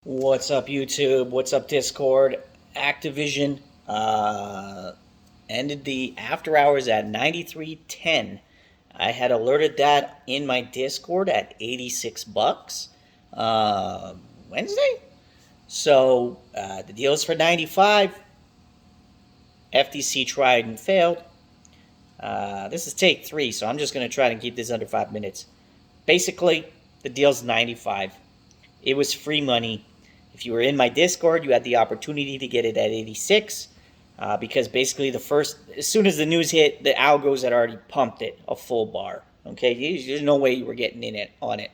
What's up, YouTube? What's up, Discord? Activision ended the after hours at 93.10. I had alerted that in my Discord at 86 bucks Wednesday. So the deal is for 95. FTC tried and failed. This is take 3, so I'm just going to try to keep this under 5 minutes. Basically, the deal's 95. It was free money. If you were in my Discord, you had the opportunity to get it at 86 because basically as soon as the news hit, the algos had already pumped it a full bar. Okay, there's no way you were getting in it on it.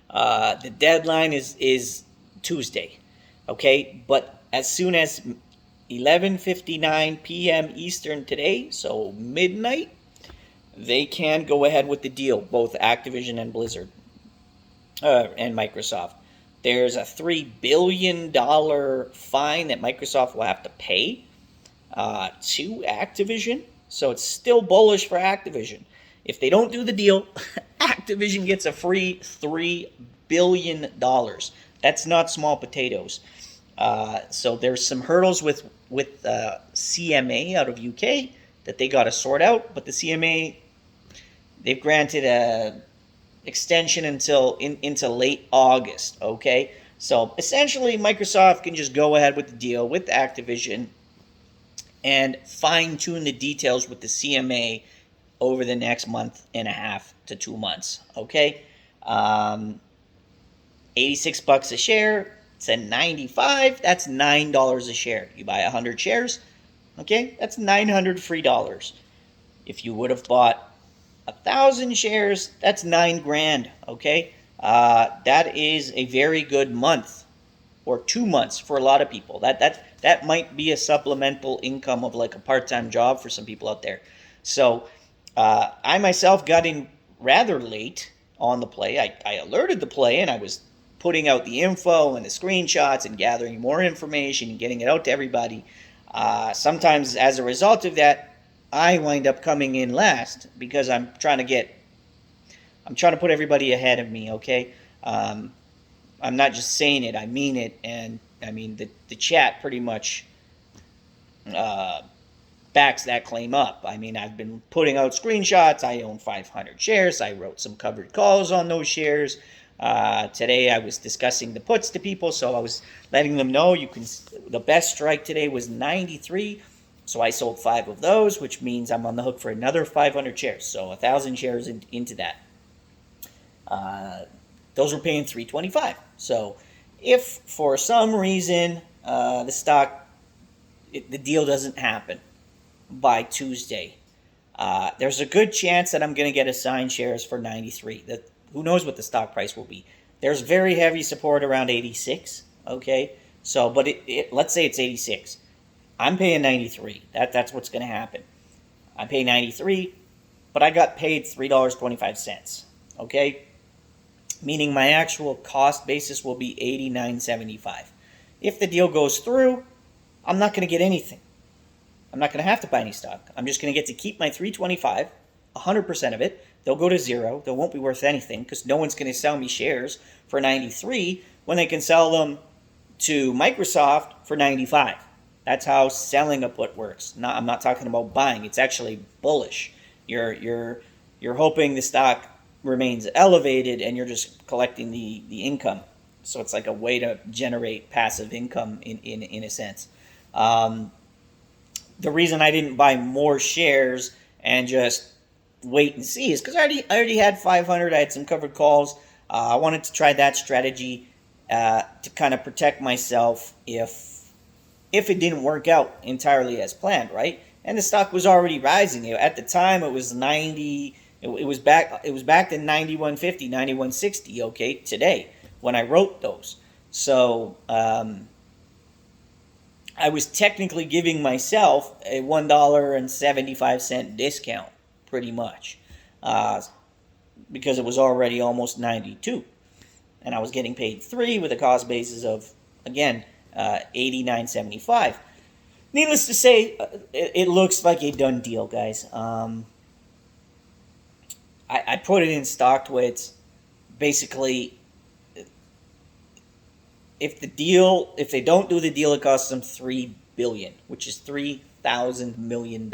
The deadline is Tuesday. Okay, but as soon as 11:59 p.m. Eastern today, so midnight, they can go ahead with the deal, both Activision and Blizzard and Microsoft. There's a $3 billion fine that Microsoft will have to pay to Activision. So it's still bullish for Activision. If they don't do the deal, Activision gets a free $3 billion. That's not small potatoes. So there's some hurdles with CMA out of UK that they got to sort out. But the CMA, they've granted a extension into late August, okay? So essentially, Microsoft can just go ahead with the deal with Activision and fine-tune the details with the CMA over the next month and a half to 2 months, okay? 86 bucks a share. It's at 95. That's $9 a share. You buy 100 shares, okay? That's 900 free dollars. If you would have bought 1,000 shares, that's $9,000, okay? That is a very good month or 2 months for a lot of people. That might be a supplemental income of like a part-time job for some people out there. So I myself got in rather late on the play. I alerted the play and I was putting out the info and the screenshots and gathering more information and getting it out to everybody. Sometimes as a result of that, I wind up coming in last because I'm trying to put everybody ahead of me, okay? I'm not just saying it, I mean it, and I mean the chat pretty much backs that claim up. I mean, I've been putting out screenshots. I own 500 shares. I wrote some covered calls on those shares. Today I was discussing the puts to people, so I was letting them know the best strike today was 93. So I sold 5 of those, which means I'm on the hook for another 500 shares. So 1,000 shares into that. Those were paying $3.25. So if for some reason the deal doesn't happen by Tuesday, there's a good chance that I'm going to get assigned shares for 93. Who knows what the stock price will be? There's very heavy support around 86. Okay, so but let's say it's 86. I'm paying 93. That's what's going to happen. I pay 93, but I got paid $3.25. Okay, meaning my actual cost basis will be $89.75. If the deal goes through, I'm not going to get anything. I'm not going to have to buy any stock. I'm just going to get to keep my 325, 100% of it. They'll go to zero. They won't be worth anything because no one's going to sell me shares for 93 when they can sell them to Microsoft for 95. That's how selling a put works. I'm not talking about buying. It's actually bullish. You're hoping the stock remains elevated and you're just collecting the income. So it's like a way to generate passive income in a sense. The reason I didn't buy more shares and just wait and see is because I already had 500. I had some covered calls. I wanted to try that strategy to kind of protect myself if it didn't work out entirely as planned, right? And the stock was already rising. At the time, it was 90. It was back to 91.50, 91.60. Okay, today when I wrote those. So I was technically giving myself a $1.75 discount, pretty much, because it was already almost 92, and I was getting paid 3 with a cost basis of again. 89.75. Needless to say, it looks like a done deal, guys. I put it in StockTwits. Basically, if they don't do the deal, it costs them $3 billion, which is $3,000 million.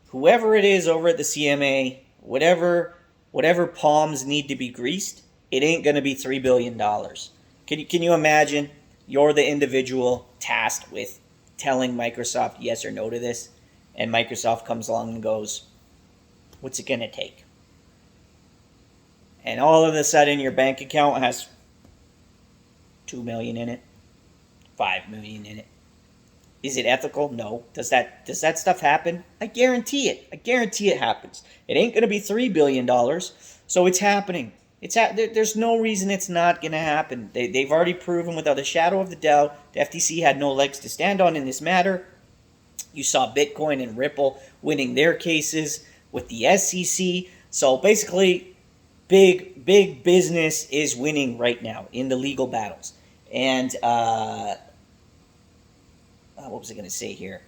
Whoever it is over at the CMA, whatever palms need to be greased, it ain't going to be $3 billion. Can you imagine? You're the individual tasked with telling Microsoft yes or no to this, and Microsoft comes along and goes, what's it going to take? And all of a sudden your bank account has $2 million in it, $5 million in it. Is it ethical? No. Does that stuff happen? I guarantee it. I guarantee it happens. It ain't going to be $3 billion, so it's happening. There's no reason it's not going to happen. They've already proven without a shadow of the doubt the FTC had no legs to stand on in this matter. You saw Bitcoin and Ripple winning their cases with the SEC. So basically, big business is winning right now in the legal battles. And what was I going to say here?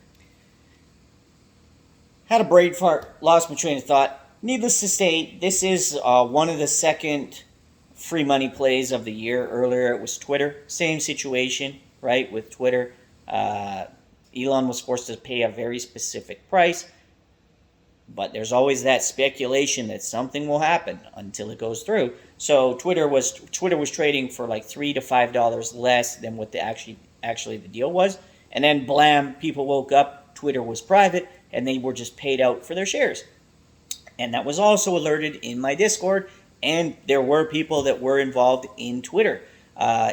Had a brain fart, lost my train of thought. Needless to say, this is one of the second free money plays of the year. Earlier it was Twitter. Same situation, right, with Twitter. Elon was forced to pay a very specific price. But there's always that speculation that something will happen until it goes through. So Twitter was trading for like $3 to $5 less than what actually the deal was. And then blam, people woke up, Twitter was private, and they were just paid out for their shares. And that was also alerted in my Discord, and there were people that were involved in Twitter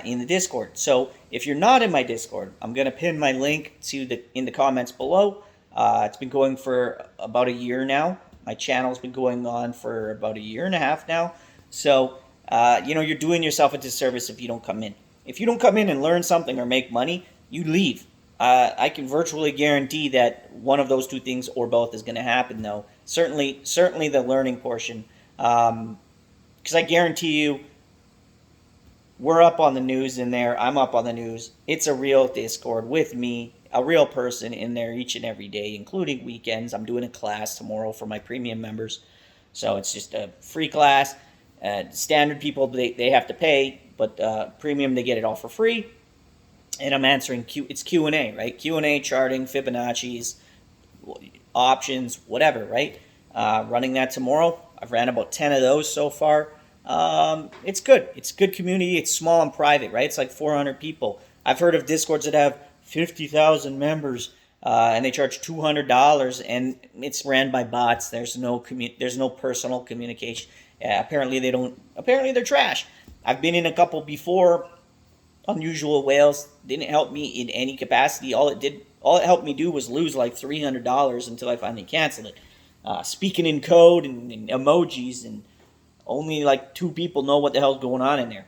in the Discord. So if you're not in my Discord, I'm going to pin my link in the comments below. It's been going for about a year now. My channel's been going on for about a year and a half now. So, you're doing yourself a disservice if you don't come in. If you don't come in and learn something or make money, you leave. I can virtually guarantee that one of those two things or both is going to happen, though. Certainly the learning portion. Because I guarantee you, we're up on the news in there. I'm up on the news. It's a real Discord with me, a real person in there each and every day, including weekends. I'm doing a class tomorrow for my premium members. So it's just a free class. Standard people, they have to pay, but premium, they get it all for free. And I'm answering it's Q&A, right? Q&A, charting, Fibonacci's, options, whatever, right? Running that tomorrow. I've ran about 10 of those so far. It's good. It's a good community. It's small and private, right? It's like 400 people. I've heard of Discords that have 50,000 members, and they charge $200, and it's ran by bots. There's no personal communication. Apparently they're trash. I've been in a couple before. Unusual Whales didn't help me in any capacity. All it helped me do was lose like $300 until I finally canceled it. Speaking in code and emojis, and only like 2 people know what the hell's going on in there.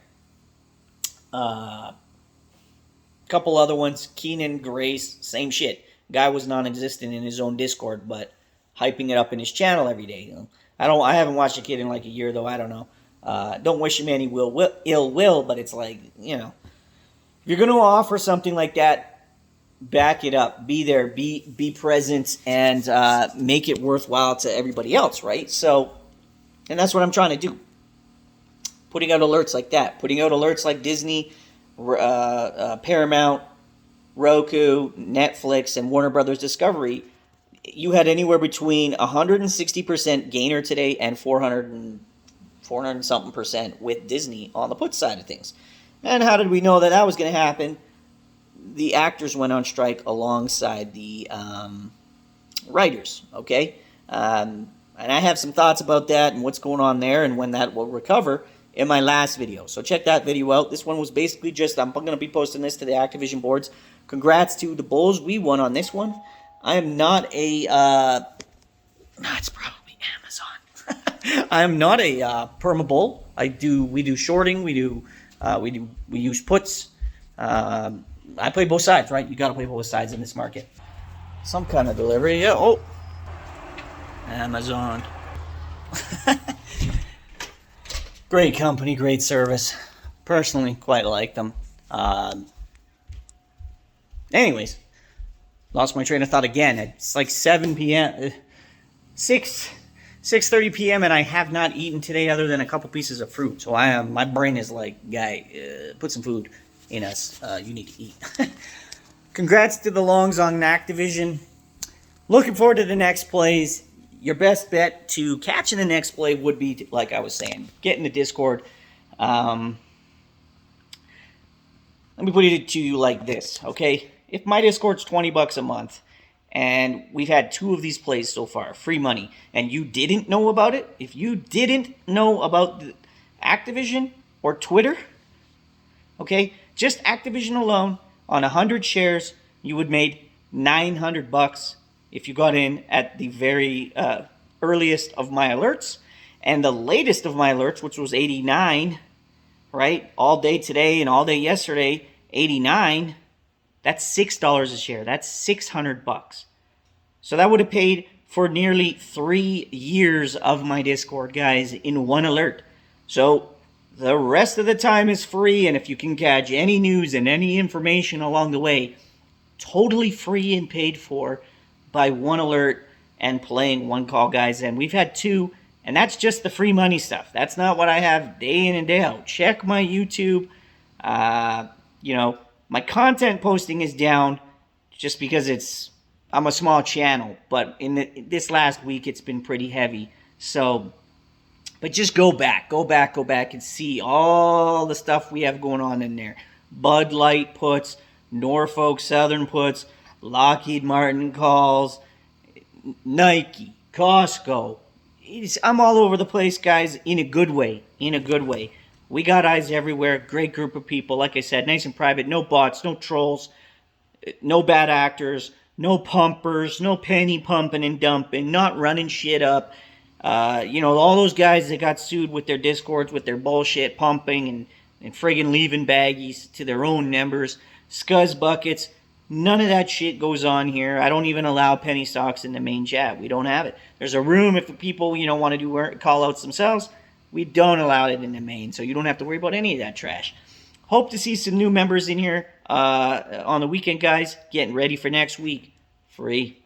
Couple other ones, Keenan, Grace, same shit. Guy was non-existent in his own Discord, but hyping it up in his channel every day. I haven't watched the kid in like a year, though. I don't know. Don't wish him any ill will, but it's like, if you're going to offer something like that, back it up. Be there. Be present, and make it worthwhile to everybody else, right? So, and that's what I'm trying to do. Putting out alerts like that. Putting out alerts like Disney, Paramount, Roku, Netflix, and Warner Brothers Discovery. You had anywhere between 160% gainer today and 400 something percent with Disney on the put side of things. And how did we know that was going to happen? The actors went on strike alongside the writers, okay? And I have some thoughts about that and what's going on there and when that will recover in my last video. So check that video out. This one was basically just, I'm going to be posting this to the Activision boards. Congrats to the Bulls. We won on this one. I am not a, it's probably Amazon. I am not a perma bull. We do shorting. We use puts. I play both sides, right? You got to play both sides in this market. Some kind of delivery. Yeah. Oh, Amazon. Great company, great service. Personally, quite like them. Anyways, lost my train of thought again. It's like 7 p.m. 6:30 p.m. and I have not eaten today other than a couple pieces of fruit. So my brain is like, guy, put some food. in us. You need to eat. Congrats to the longs on Activision. Looking forward to the next plays. Your best bet to catching the next play would be, like I was saying, get in the Discord. Let me put it to you like this, okay? If my Discord's $20 a month, and we've had 2 of these plays so far, free money, and you didn't know about it, if you didn't know about Activision or Twitter, okay, just Activision alone, on 100 shares, you would made $900 if you got in at the very earliest of my alerts. And the latest of my alerts, which was 89, right, all day today and all day yesterday, 89, that's $6 a share. That's $600. So that would have paid for nearly 3 years of my Discord, guys, in one alert. So the rest of the time is free, and if you can catch any news and any information along the way, totally free and paid for by one alert and playing one call, guys. And we've had 2, and that's just the free money stuff. That's not what I have day in and day out. Check my YouTube. My content posting is down just because I'm a small channel, but in this last week it's been pretty heavy. So, but just go back and see all the stuff we have going on in there. Bud Light puts, Norfolk Southern puts, Lockheed Martin calls, Nike, Costco. I'm all over the place, guys, in a good way. We got eyes everywhere. Great group of people. Like I said, nice and private. No bots, no trolls, no bad actors, no pumpers, no penny pumping and dumping, not running shit up. All those guys that got sued with their Discords, with their bullshit pumping and friggin' leaving baggies to their own members, scuzz buckets. None of that shit goes on here. I don't even allow penny stocks in the main chat. We don't have it. There's a room if the people, want to do call outs themselves. We don't allow it in the main, so you don't have to worry about any of that trash. Hope to see some new members in here on the weekend, guys. Getting ready for next week. Free.